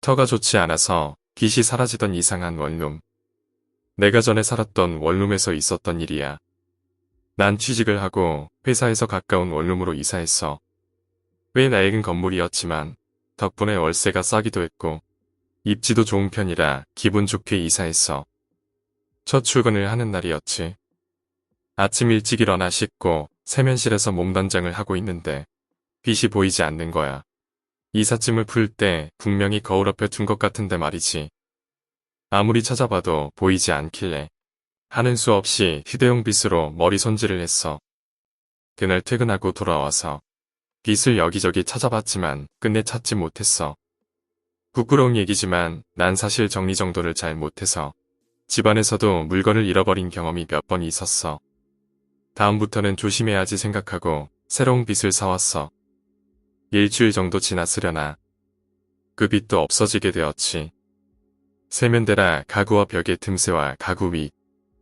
터가 좋지 않아서 빛이 사라지던 이상한 원룸. 내가 전에 살았던 원룸에서 있었던 일이야. 난 취직을 하고 회사에서 가까운 원룸으로 이사했어. 꽤 낡은 건물이었지만 덕분에 월세가 싸기도 했고 입지도 좋은 편이라 기분 좋게 이사했어. 첫 출근을 하는 날이었지. 아침 일찍 일어나 씻고 세면실에서 몸단장을 하고 있는데 빛이 보이지 않는 거야. 이삿짐을 풀 때 분명히 거울 앞에 둔 것 같은데 말이지. 아무리 찾아봐도 보이지 않길래 하는 수 없이 휴대용 빗으로 머리 손질을 했어. 그날 퇴근하고 돌아와서 빗을 여기저기 찾아봤지만 끝내 찾지 못했어. 부끄러운 얘기지만 난 사실 정리정돈을 잘 못해서 집안에서도 물건을 잃어버린 경험이 몇 번 있었어. 다음부터는 조심해야지 생각하고 새로운 빗을 사왔어. 일주일 정도 지났으려나 그 빗도 없어지게 되었지. 세면대라 가구와 벽의 틈새와 가구 위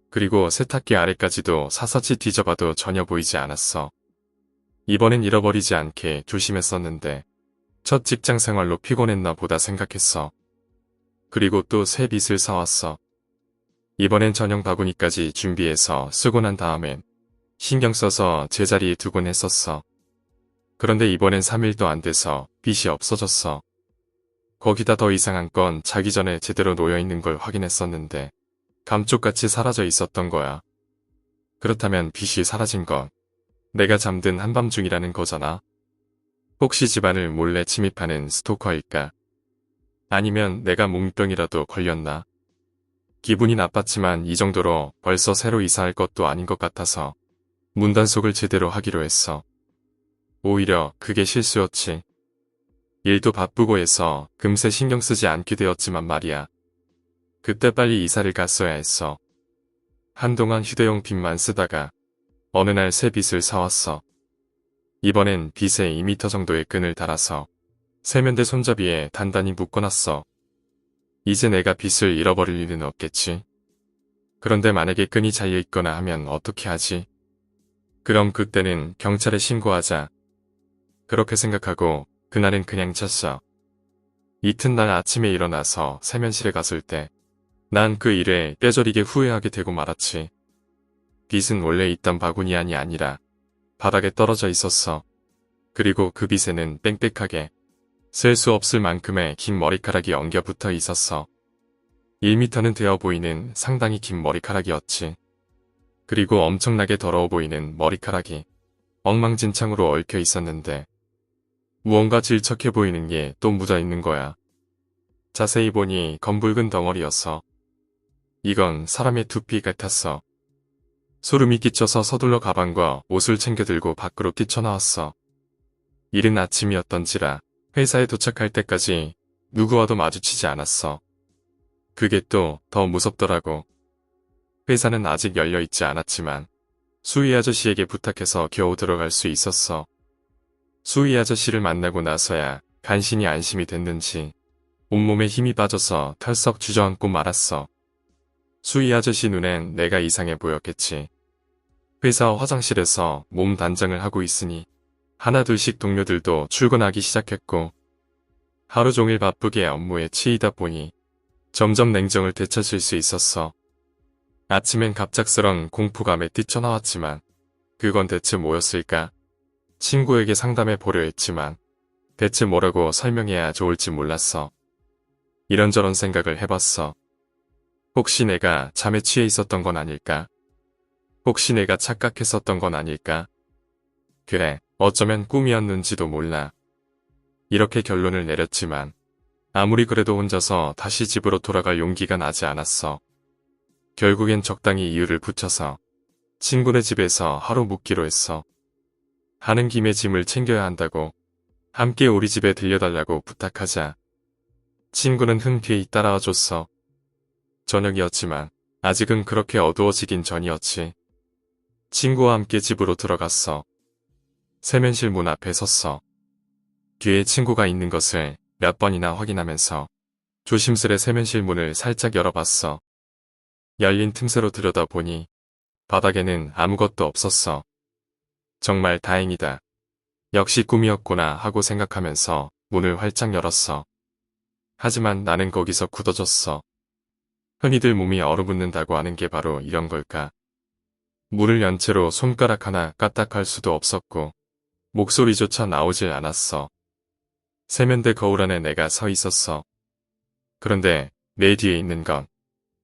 그리고 세탁기 아래까지도 사사치 뒤져봐도 전혀 보이지 않았어. 이번엔 잃어버리지 않게 조심했었는데 첫 직장 생활로 피곤했나 보다 생각했어. 그리고 또 새 빗을 사왔어. 이번엔 전용 바구니까지 준비해서 쓰고 난 다음엔 신경 써서 제자리에 두곤 했었어. 그런데 이번엔 3일도 안 돼서 빗이 없어졌어. 거기다 더 이상한 건 자기 전에 제대로 놓여있는 걸 확인했었는데 감쪽같이 사라져 있었던 거야. 그렇다면 빗이 사라진 건 내가 잠든 한밤중이라는 거잖아. 혹시 집안을 몰래 침입하는 스토커일까? 아니면 내가 몽병이라도 걸렸나? 기분이 나빴지만 이 정도로 벌써 새로 이사할 것도 아닌 것 같아서 문단속을 제대로 하기로 했어. 오히려 그게 실수였지. 일도 바쁘고 해서 금세 신경 쓰지 않게 되었지만 말이야. 그때 빨리 이사를 갔어야 했어. 한동안 휴대용 빗만 쓰다가 어느 날 새 빗을 사왔어. 이번엔 빗에 2m 정도의 끈을 달아서 세면대 손잡이에 단단히 묶어놨어. 이제 내가 빗을 잃어버릴 일은 없겠지. 그런데 만약에 끈이 잘려있거나 하면 어떻게 하지? 그럼 그때는 경찰에 신고하자. 그렇게 생각하고 그날은 그냥 잤어. 이튿날 아침에 일어나서 세면실에 갔을 때 난 그 일에 뼈저리게 후회하게 되고 말았지. 빗은 원래 있던 바구니 안이 아니라 바닥에 떨어져 있었어. 그리고 그 빗에는 빽빽하게 셀 수 없을 만큼의 긴 머리카락이 엉겨 붙어 있었어. 1m는 되어 보이는 상당히 긴 머리카락이었지. 그리고 엄청나게 더러워 보이는 머리카락이 엉망진창으로 얽혀 있었는데 무언가 질척해 보이는 게 또 묻어 있는 거야. 자세히 보니 검붉은 덩어리였어. 이건 사람의 두피 같았어. 소름이 끼쳐서 서둘러 가방과 옷을 챙겨 들고 밖으로 뛰쳐나왔어. 이른 아침이었던지라 회사에 도착할 때까지 누구와도 마주치지 않았어. 그게 또 더 무섭더라고. 회사는 아직 열려있지 않았지만 수희 아저씨에게 부탁해서 겨우 들어갈 수 있었어. 수희 아저씨를 만나고 나서야 간신히 안심이 됐는지 온몸에 힘이 빠져서 털썩 주저앉고 말았어. 수희 아저씨 눈엔 내가 이상해 보였겠지. 회사 화장실에서 몸 단장을 하고 있으니 하나둘씩 동료들도 출근하기 시작했고 하루 종일 바쁘게 업무에 치이다 보니 점점 냉정을 되찾을 수 있었어. 아침엔 갑작스런 공포감에 뛰쳐나왔지만 그건 대체 뭐였을까? 친구에게 상담해 보려 했지만 대체 뭐라고 설명해야 좋을지 몰랐어. 이런저런 생각을 해봤어. 혹시 내가 잠에 취해 있었던 건 아닐까? 혹시 내가 착각했었던 건 아닐까? 그래, 어쩌면 꿈이었는지도 몰라. 이렇게 결론을 내렸지만 아무리 그래도 혼자서 다시 집으로 돌아갈 용기가 나지 않았어. 결국엔 적당히 이유를 붙여서 친구네 집에서 하루 묵기로 했어. 하는 김에 짐을 챙겨야 한다고 함께 우리 집에 들려달라고 부탁하자 친구는 흔쾌히 따라와줬어. 저녁이었지만 아직은 그렇게 어두워지긴 전이었지. 친구와 함께 집으로 들어갔어. 세면실 문 앞에 섰어. 뒤에 친구가 있는 것을 몇 번이나 확인하면서 조심스레 세면실 문을 살짝 열어봤어. 열린 틈새로 들여다보니 바닥에는 아무것도 없었어. 정말 다행이다. 역시 꿈이었구나 하고 생각하면서 문을 활짝 열었어. 하지만 나는 거기서 굳어졌어. 흔히들 몸이 얼어붙는다고 하는 게 바로 이런 걸까? 물을 연 채로 손가락 하나 까딱할 수도 없었고 목소리조차 나오질 않았어. 세면대 거울 안에 내가 서 있었어. 그런데 내 뒤에 있는 건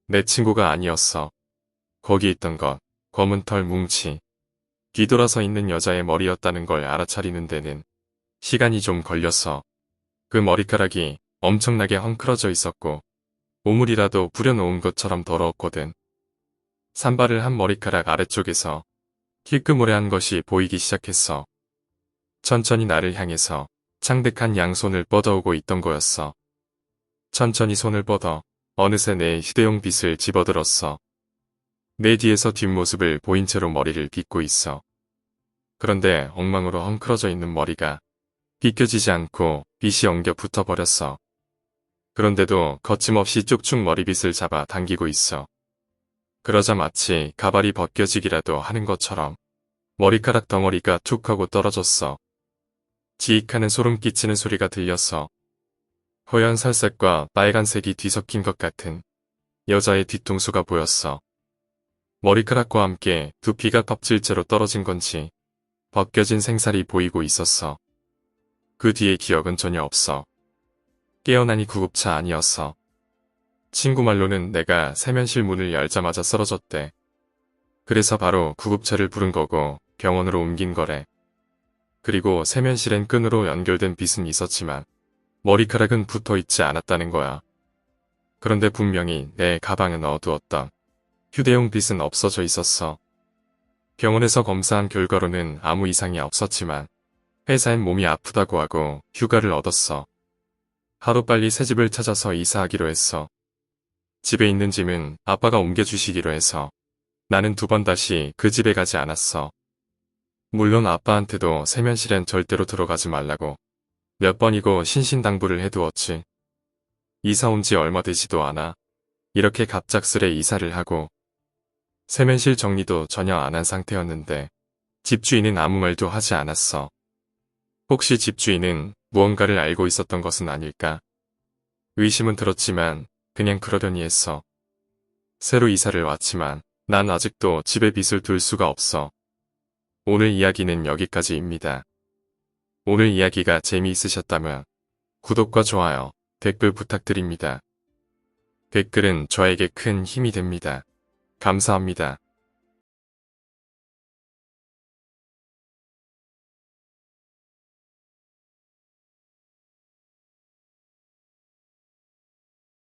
내 친구가 아니었어. 거기 있던 건 검은 털 뭉치, 뒤돌아서 있는 여자의 머리였다는 걸 알아차리는 데는 시간이 좀 걸렸어. 그 머리카락이 엄청나게 헝클어져 있었고 오물이라도 부려놓은 것처럼 더러웠거든. 산발을 한 머리카락 아래쪽에서 힐끔오래한 것이 보이기 시작했어. 천천히 나를 향해서 창백한 양손을 뻗어오고 있던 거였어. 천천히 손을 뻗어 어느새 내 휴대용 빗을 집어들었어. 내 뒤에서 뒷모습을 보인 채로 머리를 빗고 있어. 그런데 엉망으로 헝클어져 있는 머리가 비껴지지 않고 빗이 엉겨 붙어버렸어. 그런데도 거침없이 쭉쭉 머리빗을 잡아 당기고 있어. 그러자 마치 가발이 벗겨지기라도 하는 것처럼 머리카락 덩어리가 툭 하고 떨어졌어. 지익하는 소름 끼치는 소리가 들렸어. 허연 살색과 빨간색이 뒤섞인 것 같은 여자의 뒤통수가 보였어. 머리카락과 함께 두피가 껍질째로 떨어진 건지 벗겨진 생살이 보이고 있었어. 그 뒤의 기억은 전혀 없어. 깨어나니 구급차 아니었어. 친구 말로는 내가 세면실 문을 열자마자 쓰러졌대. 그래서 바로 구급차를 부른 거고 병원으로 옮긴 거래. 그리고 세면실엔 끈으로 연결된 빗은 있었지만 머리카락은 붙어있지 않았다는 거야. 그런데 분명히 내 가방에 넣어두었던 휴대용 빗은 없어져 있었어. 병원에서 검사한 결과로는 아무 이상이 없었지만 회사엔 몸이 아프다고 하고 휴가를 얻었어. 하루빨리 새 집을 찾아서 이사하기로 했어. 집에 있는 짐은 아빠가 옮겨주시기로 해서 나는 두 번 다시 그 집에 가지 않았어. 물론 아빠한테도 세면실엔 절대로 들어가지 말라고 몇 번이고 신신당부를 해두었지. 이사 온 지 얼마 되지도 않아. 이렇게 갑작스레 이사를 하고 세면실 정리도 전혀 안 한 상태였는데 집주인은 아무 말도 하지 않았어. 혹시 집주인은 무언가를 알고 있었던 것은 아닐까? 의심은 들었지만 그냥 그러려니 했어. 새로 이사를 왔지만 난 아직도 집에 빗을 둘 수가 없어. 오늘 이야기는 여기까지입니다. 오늘 이야기가 재미있으셨다면 구독과 좋아요, 댓글 부탁드립니다. 댓글은 저에게 큰 힘이 됩니다. 감사합니다.